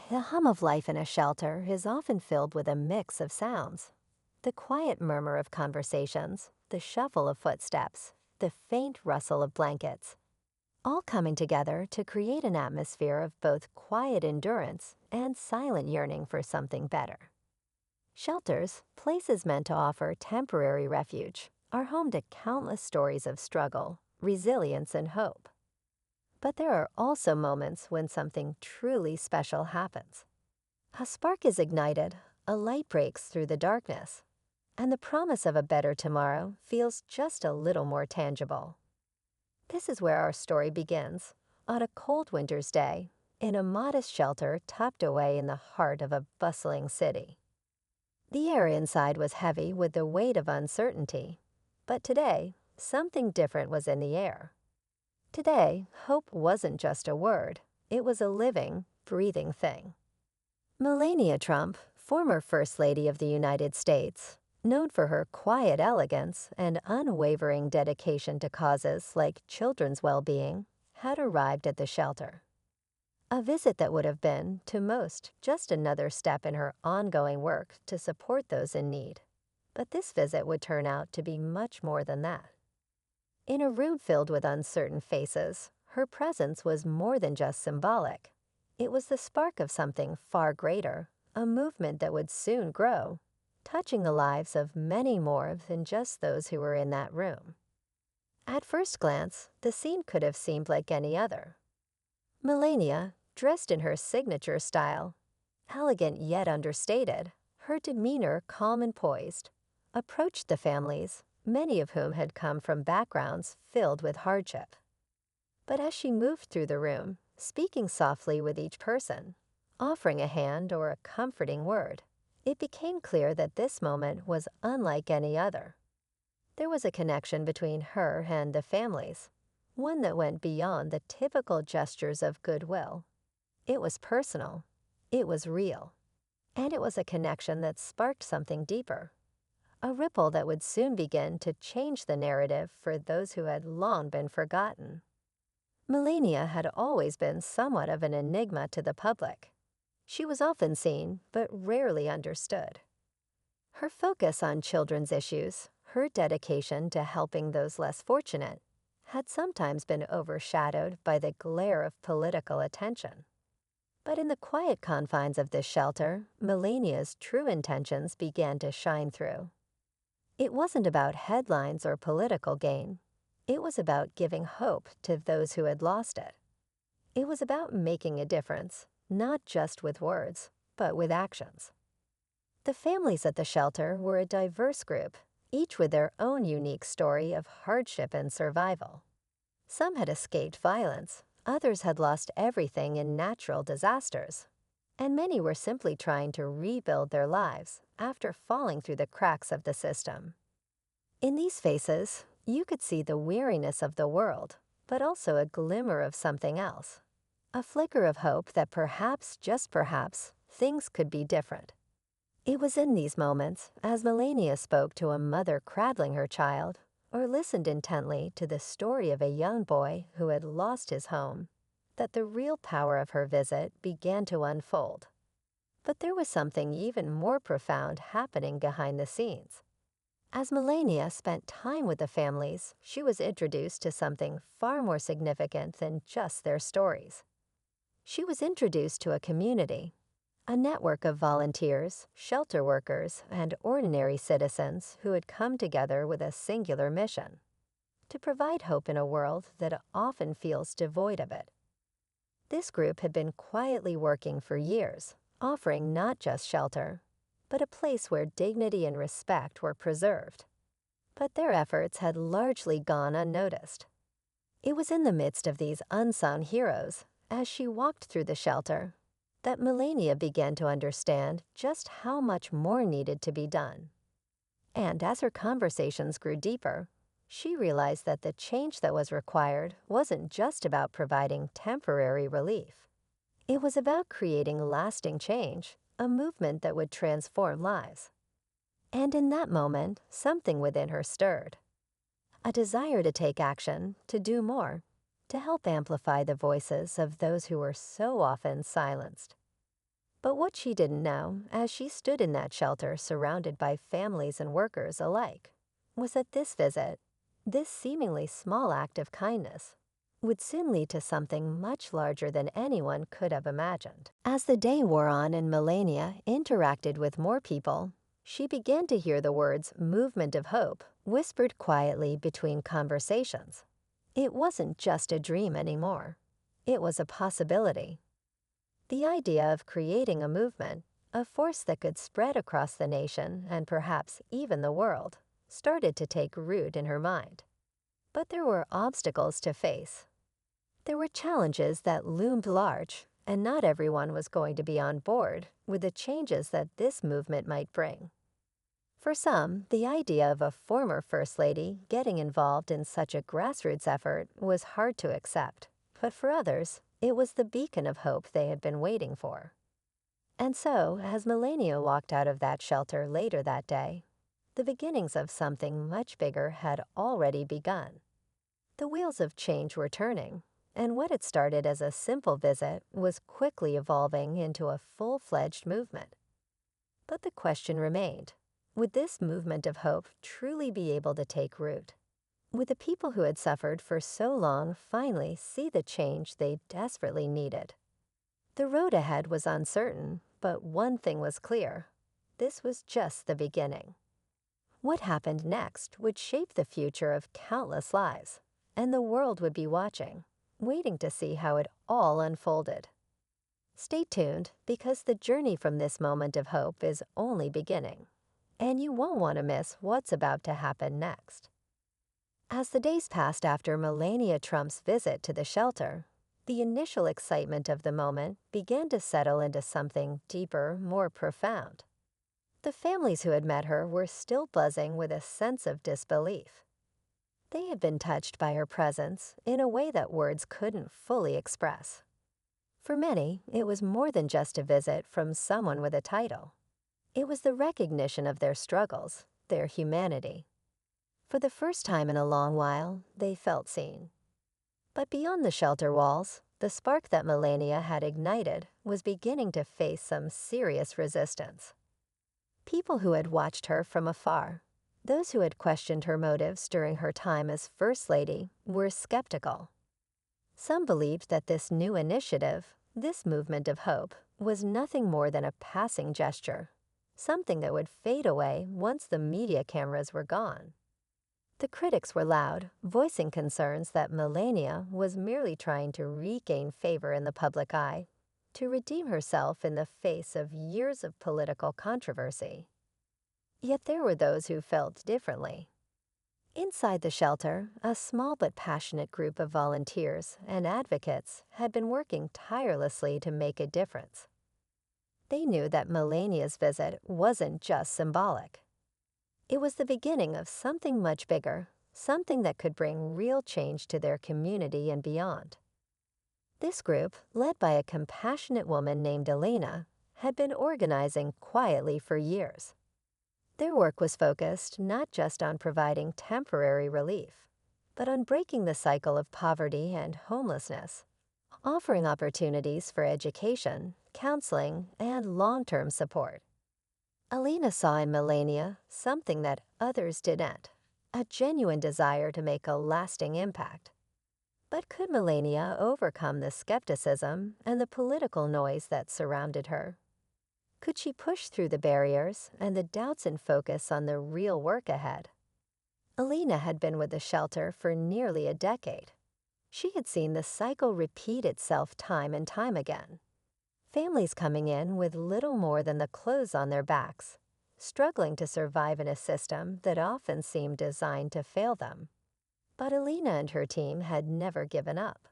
The hum of life in a shelter is often filled with a mix of sounds. The quiet murmur of conversations, the shuffle of footsteps, the faint rustle of blankets, all coming together to create an atmosphere of both quiet endurance and silent yearning for something better. Shelters, places meant to offer temporary refuge, are home to countless stories of struggle, resilience, and hope. But there are also moments when something truly special happens. A spark is ignited, a light breaks through the darkness, and the promise of a better tomorrow feels just a little more tangible. This is where our story begins, on a cold winter's day, in a modest shelter tucked away in the heart of a bustling city. The air inside was heavy with the weight of uncertainty, but today, something different was in the air. Today, hope wasn't just a word, it was a living, breathing thing. Melania Trump, former First Lady of the United States, known for her quiet elegance and unwavering dedication to causes like children's well-being, had arrived at the shelter. A visit that would have been, to most, just another step in her ongoing work to support those in need. But this visit would turn out to be much more than that. In a room filled with uncertain faces, her presence was more than just symbolic. It was the spark of something far greater, a movement that would soon grow, touching the lives of many more than just those who were in that room. At first glance, the scene could have seemed like any other. Melania, dressed in her signature style, elegant yet understated, her demeanor calm and poised, approached the families, many of whom had come from backgrounds filled with hardship. But as she moved through the room, speaking softly with each person, offering a hand or a comforting word, it became clear that this moment was unlike any other. There was a connection between her and the families, one that went beyond the typical gestures of goodwill. It was personal, it was real, and it was a connection that sparked something deeper. A ripple that would soon begin to change the narrative for those who had long been forgotten. Melania had always been somewhat of an enigma to the public. She was often seen, but rarely understood. Her focus on children's issues, her dedication to helping those less fortunate, had sometimes been overshadowed by the glare of political attention. But in the quiet confines of this shelter, Melania's true intentions began to shine through. It wasn't about headlines or political gain. It was about giving hope to those who had lost it. It was about making a difference, not just with words, but with actions. The families at the shelter were a diverse group, each with their own unique story of hardship and survival. Some had escaped violence, others had lost everything in natural disasters, and many were simply trying to rebuild their lives after falling through the cracks of the system. In these faces, you could see the weariness of the world, but also a glimmer of something else, a flicker of hope that perhaps, just perhaps, things could be different. It was in these moments, as Melania spoke to a mother cradling her child, or listened intently to the story of a young boy who had lost his home, that the real power of her visit began to unfold. But there was something even more profound happening behind the scenes. As Melania spent time with the families, she was introduced to something far more significant than just their stories. She was introduced to a community, a network of volunteers, shelter workers, and ordinary citizens who had come together with a singular mission: to provide hope in a world that often feels devoid of it. This group had been quietly working for years, offering not just shelter, but a place where dignity and respect were preserved. But their efforts had largely gone unnoticed. It was in the midst of these unsung heroes, as she walked through the shelter, that Melania began to understand just how much more needed to be done. And as her conversations grew deeper, she realized that the change that was required wasn't just about providing temporary relief. It was about creating lasting change, a movement that would transform lives. And in that moment, something within her stirred. A desire to take action, to do more, to help amplify the voices of those who were so often silenced. But what she didn't know, as she stood in that shelter surrounded by families and workers alike, was that this visit, this seemingly small act of kindness, would soon lead to something much larger than anyone could have imagined. As the day wore on and Melania interacted with more people, she began to hear the words "movement of hope" whispered quietly between conversations. It wasn't just a dream anymore. It was a possibility. The idea of creating a movement, a force that could spread across the nation and perhaps even the world, started to take root in her mind. But there were obstacles to face. There were challenges that loomed large, and not everyone was going to be on board with the changes that this movement might bring. For some, the idea of a former First Lady getting involved in such a grassroots effort was hard to accept, but for others, it was the beacon of hope they had been waiting for. And so, as Melania walked out of that shelter later that day, the beginnings of something much bigger had already begun. The wheels of change were turning, and what had started as a simple visit was quickly evolving into a full-fledged movement. But the question remained, would this movement of hope truly be able to take root? Would the people who had suffered for so long finally see the change they desperately needed? The road ahead was uncertain, but one thing was clear. This was just the beginning. What happened next would shape the future of countless lives, and the world would be watching, waiting to see how it all unfolded. Stay tuned, because the journey from this moment of hope is only beginning, and you won't want to miss what's about to happen next. As the days passed after Melania Trump's visit to the shelter, the initial excitement of the moment began to settle into something deeper, more profound. The families who had met her were still buzzing with a sense of disbelief. They had been touched by her presence in a way that words couldn't fully express. For many, it was more than just a visit from someone with a title. It was the recognition of their struggles, their humanity. For the first time in a long while, they felt seen. But beyond the shelter walls, the spark that Melania had ignited was beginning to face some serious resistance. People who had watched her from afar, those who had questioned her motives during her time as First Lady, were skeptical. Some believed that this new initiative, this movement of hope, was nothing more than a passing gesture, something that would fade away once the media cameras were gone. The critics were loud, voicing concerns that Melania was merely trying to regain favor in the public eye, to redeem herself in the face of years of political controversy. Yet there were those who felt differently. Inside the shelter, a small but passionate group of volunteers and advocates had been working tirelessly to make a difference. They knew that Melania's visit wasn't just symbolic. It was the beginning of something much bigger, something that could bring real change to their community and beyond. This group, led by a compassionate woman named Elena, had been organizing quietly for years. Their work was focused not just on providing temporary relief, but on breaking the cycle of poverty and homelessness, offering opportunities for education, counseling, and long-term support. Elena saw in Melania something that others didn't, a genuine desire to make a lasting impact. But could Melania overcome the skepticism and the political noise that surrounded her? Could she push through the barriers and the doubts and focus on the real work ahead? Elena had been with the shelter for nearly a decade. She had seen the cycle repeat itself time and time again. Families coming in with little more than the clothes on their backs, struggling to survive in a system that often seemed designed to fail them. But Elena and her team had never given up.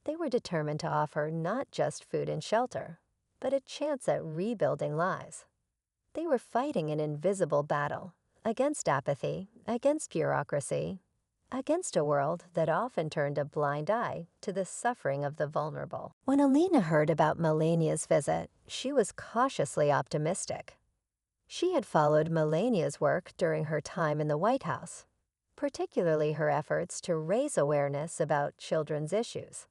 They were determined to offer not just food and shelter, but a chance at rebuilding lives. They were fighting an invisible battle against apathy, against bureaucracy, against a world that often turned a blind eye to the suffering of the vulnerable. When Elena heard about Melania's visit, she was cautiously optimistic. She had followed Melania's work during her time in the White House, particularly her efforts to raise awareness about children's issues.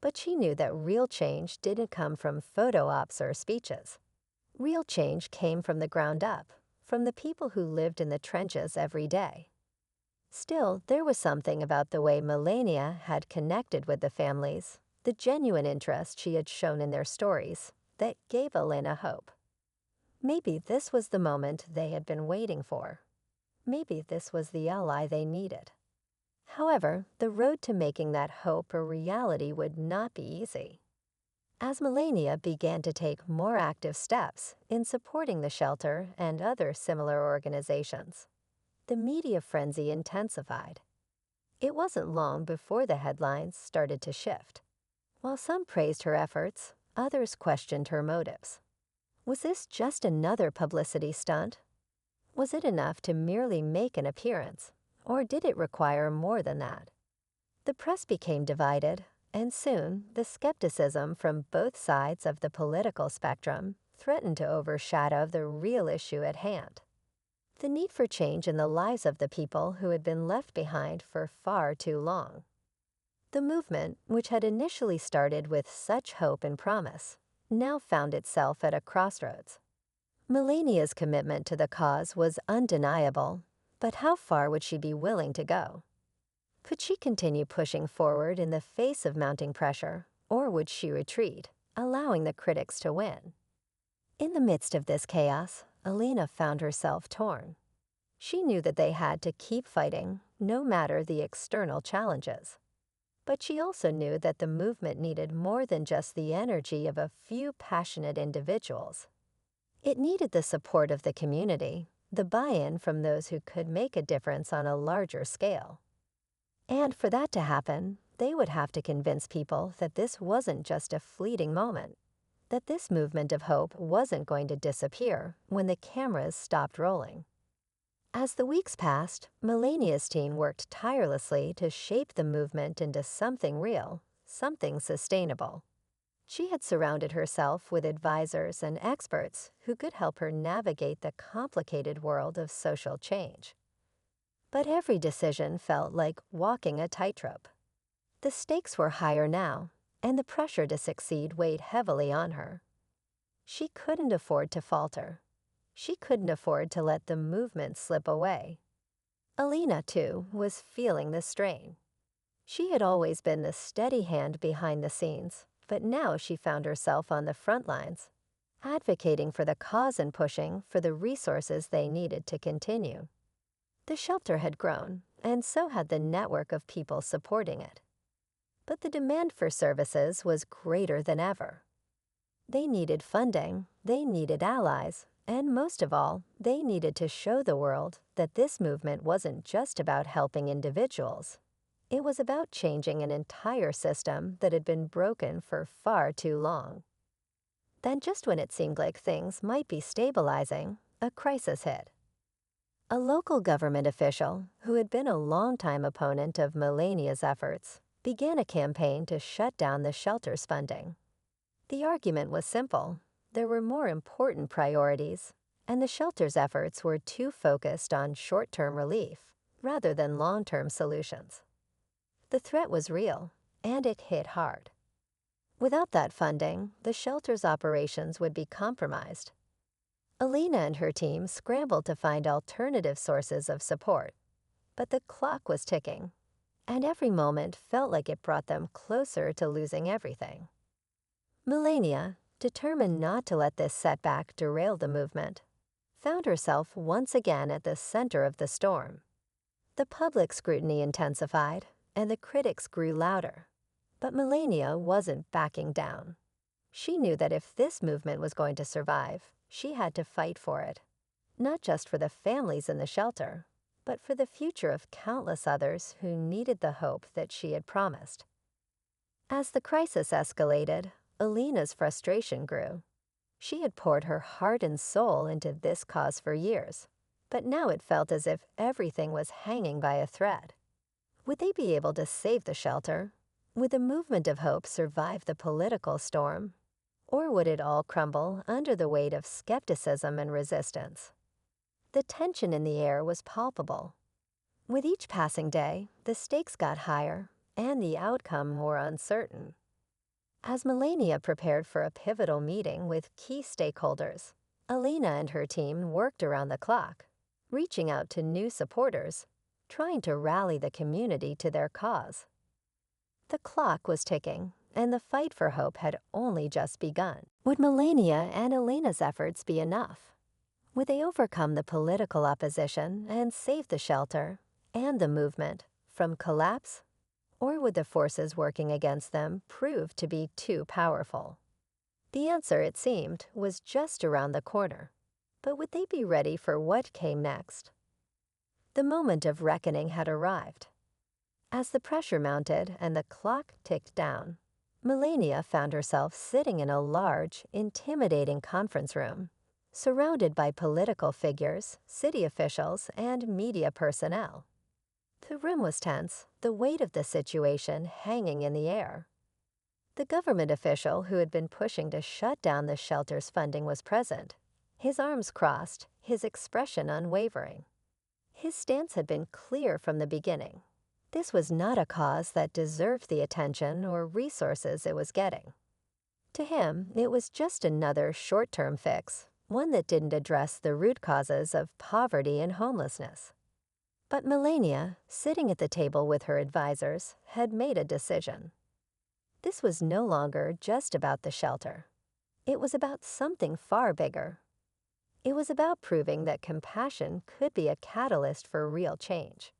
But she knew that real change didn't come from photo ops or speeches. Real change came from the ground up, from the people who lived in the trenches every day. Still, there was something about the way Melania had connected with the families, the genuine interest she had shown in their stories, that gave Elena hope. Maybe this was the moment they had been waiting for. Maybe this was the ally they needed. However, the road to making that hope a reality would not be easy. As Melania began to take more active steps in supporting the shelter and other similar organizations, the media frenzy intensified. It wasn't long before the headlines started to shift. While some praised her efforts, others questioned her motives. Was this just another publicity stunt? Was it enough to merely make an appearance, or did it require more than that? The press became divided, and soon the skepticism from both sides of the political spectrum threatened to overshadow the real issue at hand: the need for change in the lives of the people who had been left behind for far too long. The movement, which had initially started with such hope and promise, now found itself at a crossroads. Melania's commitment to the cause was undeniable, but how far would she be willing to go? Could she continue pushing forward in the face of mounting pressure, or would she retreat, allowing the critics to win? In the midst of this chaos, Elena found herself torn. She knew that they had to keep fighting, no matter the external challenges. But she also knew that the movement needed more than just the energy of a few passionate individuals. It needed the support of the community, the buy-in from those who could make a difference on a larger scale. And for that to happen, they would have to convince people that this wasn't just a fleeting moment, that this movement of hope wasn't going to disappear when the cameras stopped rolling. As the weeks passed, Melania's team worked tirelessly to shape the movement into something real, something sustainable. She had surrounded herself with advisors and experts who could help her navigate the complicated world of social change. But every decision felt like walking a tightrope. The stakes were higher now, and the pressure to succeed weighed heavily on her. She couldn't afford to falter. She couldn't afford to let the movement slip away. Elena, too, was feeling the strain. She had always been the steady hand behind the scenes, but now she found herself on the front lines, advocating for the cause and pushing for the resources they needed to continue. The shelter had grown, and so had the network of people supporting it. But the demand for services was greater than ever. They needed funding, they needed allies, and most of all, they needed to show the world that this movement wasn't just about helping individuals. It was about changing an entire system that had been broken for far too long. Then, just when it seemed like things might be stabilizing, a crisis hit. A local government official, who had been a longtime opponent of Melania's efforts, began a campaign to shut down the shelter's funding. The argument was simple: there were more important priorities, and the shelter's efforts were too focused on short-term relief rather than long-term solutions. The threat was real, and it hit hard. Without that funding, the shelter's operations would be compromised. Elena and her team scrambled to find alternative sources of support, but the clock was ticking, and every moment felt like it brought them closer to losing everything. Melania, determined not to let this setback derail the movement, found herself once again at the center of the storm. The public scrutiny intensified, and the critics grew louder. But Melania wasn't backing down. She knew that if this movement was going to survive, she had to fight for it, not just for the families in the shelter, but for the future of countless others who needed the hope that she had promised. As the crisis escalated, Elena's frustration grew. She had poured her heart and soul into this cause for years, but now it felt as if everything was hanging by a thread. Would they be able to save the shelter? Would the movement of hope survive the political storm? Or would it all crumble under the weight of skepticism and resistance? The tension in the air was palpable. With each passing day, the stakes got higher, and the outcome more uncertain. As Melania prepared for a pivotal meeting with key stakeholders, Alina and her team worked around the clock, reaching out to new supporters, trying to rally the community to their cause. The clock was ticking, and the fight for hope had only just begun. Would Melania and Alina's efforts be enough? Would they overcome the political opposition and save the shelter and the movement from collapse? Or would the forces working against them prove to be too powerful? The answer, it seemed, was just around the corner. But would they be ready for what came next? The moment of reckoning had arrived. As the pressure mounted and the clock ticked down, Melania found herself sitting in a large, intimidating conference room, surrounded by political figures, city officials, and media personnel. The room was tense, the weight of the situation hanging in the air. The government official who had been pushing to shut down the shelter's funding was present, his arms crossed, his expression unwavering. His stance had been clear from the beginning. This was not a cause that deserved the attention or resources it was getting. To him, it was just another short-term fix, one that didn't address the root causes of poverty and homelessness. But Melania, sitting at the table with her advisors, had made a decision. This was no longer just about the shelter. It was about something far bigger. It was about proving that compassion could be a catalyst for real change.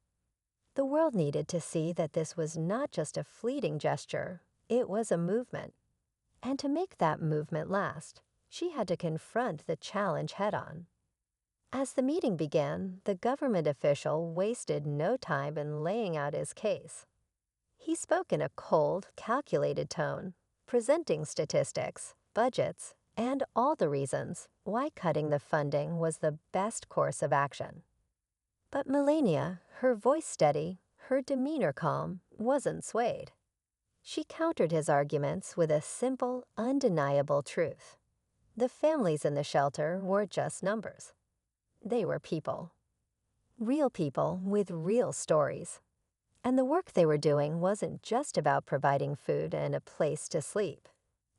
The world needed to see that this was not just a fleeting gesture, it was a movement. And to make that movement last, she had to confront the challenge head-on. As the meeting began, the government official wasted no time in laying out his case. He spoke in a cold, calculated tone, presenting statistics, budgets, and all the reasons why cutting the funding was the best course of action. But Melania, her voice steady, her demeanor calm, wasn't swayed. She countered his arguments with a simple, undeniable truth. The families in the shelter were just numbers. They were people. Real people with real stories. And the work they were doing wasn't just about providing food and a place to sleep.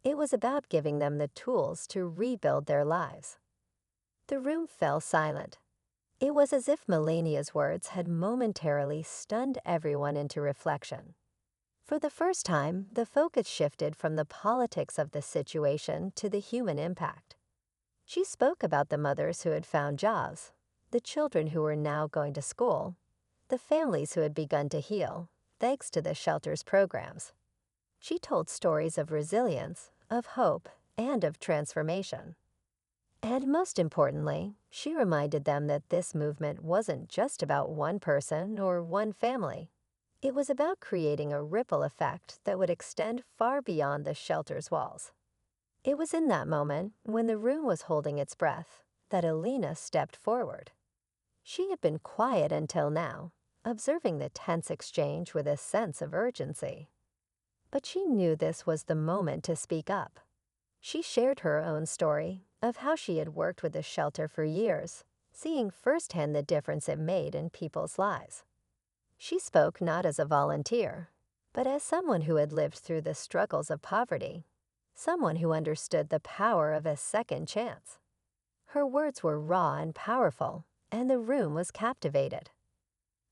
It was about giving them the tools to rebuild their lives. The room fell silent. It was as if Melania's words had momentarily stunned everyone into reflection. For the first time, the focus shifted from the politics of the situation to the human impact. She spoke about the mothers who had found jobs, the children who were now going to school, the families who had begun to heal, thanks to the shelter's programs. She told stories of resilience, of hope, and of transformation. And most importantly, she reminded them that this movement wasn't just about one person or one family. It was about creating a ripple effect that would extend far beyond the shelter's walls. It was in that moment, when the room was holding its breath, that Alina stepped forward. She had been quiet until now, observing the tense exchange with a sense of urgency. But she knew this was the moment to speak up. She shared her own story of how she had worked with the shelter for years, seeing firsthand the difference it made in people's lives. She spoke not as a volunteer, but as someone who had lived through the struggles of poverty, someone who understood the power of a second chance. Her words were raw and powerful, and the room was captivated.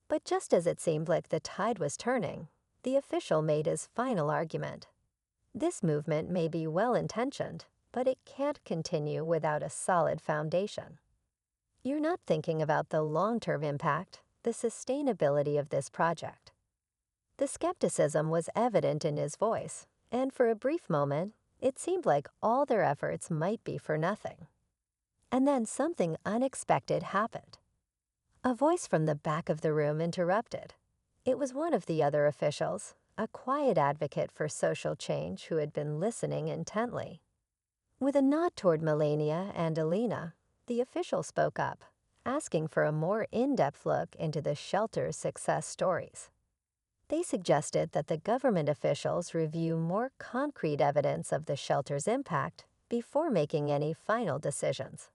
But just as it seemed like the tide was turning, the official made his final argument. This movement may be well-intentioned, but it can't continue without a solid foundation. You're not thinking about the long-term impact, the sustainability of this project. The skepticism was evident in his voice, and for a brief moment, it seemed like all their efforts might be for nothing. And then something unexpected happened. A voice from the back of the room interrupted. It was one of the other officials, a quiet advocate for social change who had been listening intently. With a nod toward Melania and Alina, the official spoke up, asking for a more in-depth look into the shelter's success stories. They suggested that the government officials review more concrete evidence of the shelter's impact before making any final decisions.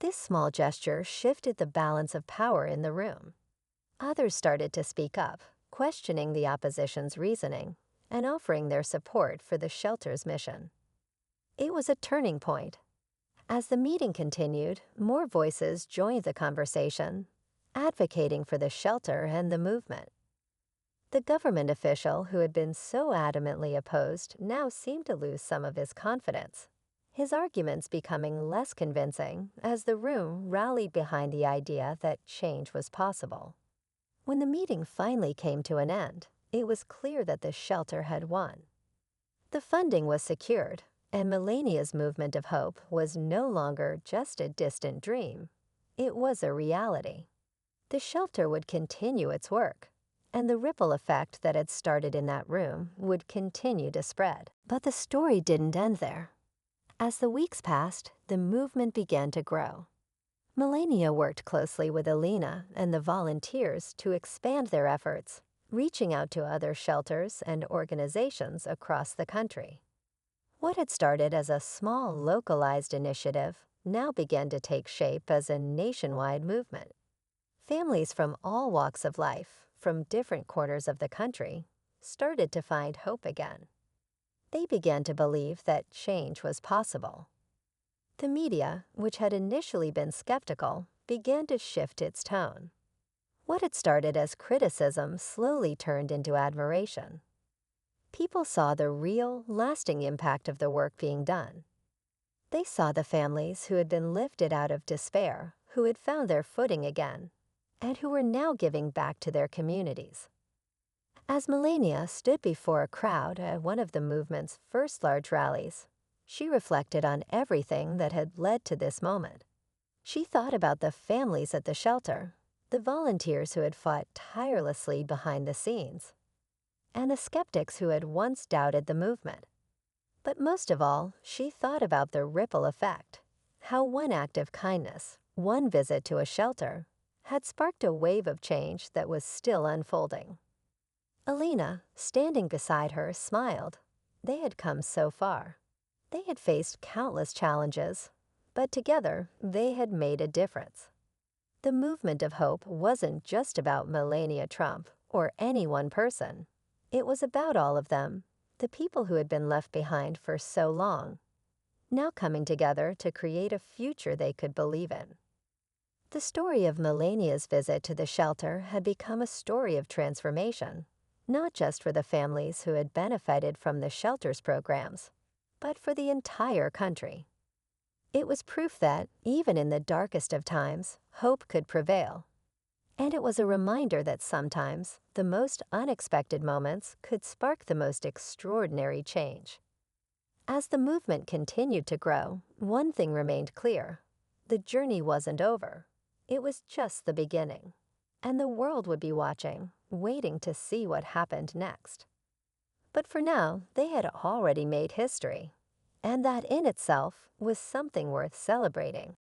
This small gesture shifted the balance of power in the room. Others started to speak up, questioning the opposition's reasoning, and offering their support for the shelter's mission. It was a turning point. As the meeting continued, more voices joined the conversation, advocating for the shelter and the movement. The government official who had been so adamantly opposed now seemed to lose some of his confidence, his arguments becoming less convincing as the room rallied behind the idea that change was possible. When the meeting finally came to an end, it was clear that the shelter had won. The funding was secured, and Melania's movement of hope was no longer just a distant dream. It was a reality. The shelter would continue its work, and the ripple effect that had started in that room would continue to spread. But the story didn't end there. As the weeks passed, the movement began to grow. Melania worked closely with Alina and the volunteers to expand their efforts, reaching out to other shelters and organizations across the country. What had started as a small, localized initiative now began to take shape as a nationwide movement. Families from all walks of life, from different corners of the country, started to find hope again. They began to believe that change was possible. The media, which had initially been skeptical, began to shift its tone. What had started as criticism slowly turned into admiration. People saw the real, lasting impact of the work being done. They saw the families who had been lifted out of despair, who had found their footing again, and who were now giving back to their communities. As Melania stood before a crowd at one of the movement's first large rallies, she reflected on everything that had led to this moment. She thought about the families at the shelter, the volunteers who had fought tirelessly behind the scenes, and the skeptics who had once doubted the movement. But most of all, she thought about the ripple effect, how one act of kindness, one visit to a shelter, had sparked a wave of change that was still unfolding. Alina, standing beside her, smiled. They had come so far. They had faced countless challenges, but together they had made a difference. The movement of hope wasn't just about Melania Trump or any one person. It was about all of them, the people who had been left behind for so long, now coming together to create a future they could believe in. The story of Melania's visit to the shelter had become a story of transformation, not just for the families who had benefited from the shelter's programs, but for the entire country. It was proof that, even in the darkest of times, hope could prevail. And it was a reminder that sometimes the most unexpected moments could spark the most extraordinary change. As the movement continued to grow, one thing remained clear. The journey wasn't over. It was just the beginning. And the world would be watching, waiting to see what happened next. But for now, they had already made history. And that in itself was something worth celebrating.